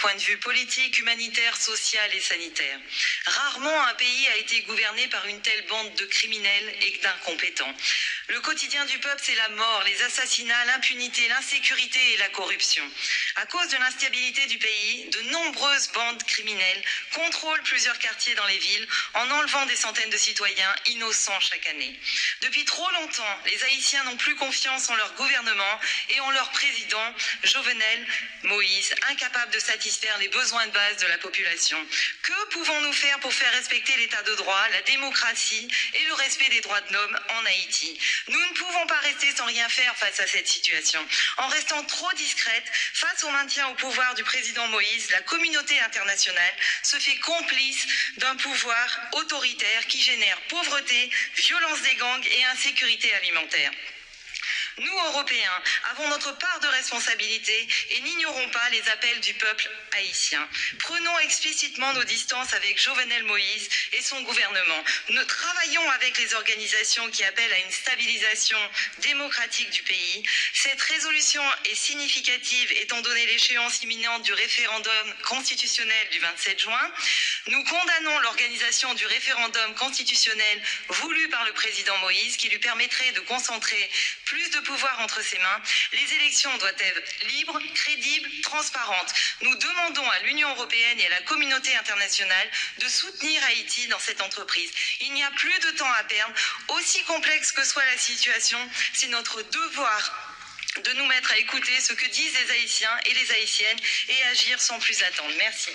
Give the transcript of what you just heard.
point de vue politique, humanitaire, social et sanitaire. Rarement un pays a été gouverné par une telle bande de criminels et d'incompétents. Le quotidien du peuple, c'est la mort, les assassinats, l'impunité, l'insécurité et la corruption. À cause de l'instabilité du pays, de nombreuses bandes criminelles contrôlent plusieurs quartiers dans les villes en enlevant des centaines de citoyens innocents chaque année. Depuis trop longtemps, les Haïtiens n'ont plus confiance en leur gouvernement et en leur président, Jovenel Moïse, incapable de satisfaire les besoins de base de la population. Que pouvons-nous faire pour faire respecter l'état de droit, la démocratie et le respect des droits de l'homme en Haïti? Nous ne pouvons pas rester sans rien faire face à cette situation. En restant trop discrète, face au maintien au pouvoir du président Moïse, la communauté internationale se fait complice d'un pouvoir autoritaire qui génère pauvreté, violence des gangs et insécurité alimentaire. Nous, Européens, avons notre part de responsabilité et n'ignorons pas les appels du peuple haïtien. Prenons explicitement nos distances avec Jovenel Moïse et son gouvernement. Nous travaillons avec les organisations qui appellent à une stabilisation démocratique du pays. Cette résolution est significative étant donné l'échéance imminente du référendum constitutionnel du 27 juin. Nous condamnons l'organisation du référendum constitutionnel voulu par le président Moïse qui lui permettrait de concentrer plus de pouvoir entre ses mains. Les élections doivent être libres, crédibles, transparentes. Nous demandons à l'Union européenne et à la communauté internationale de soutenir Haïti dans cette entreprise. Il n'y a plus de temps à perdre. Aussi complexe que soit la situation, c'est notre devoir de nous mettre à écouter ce que disent les Haïtiens et les Haïtiennes et agir sans plus attendre. Merci.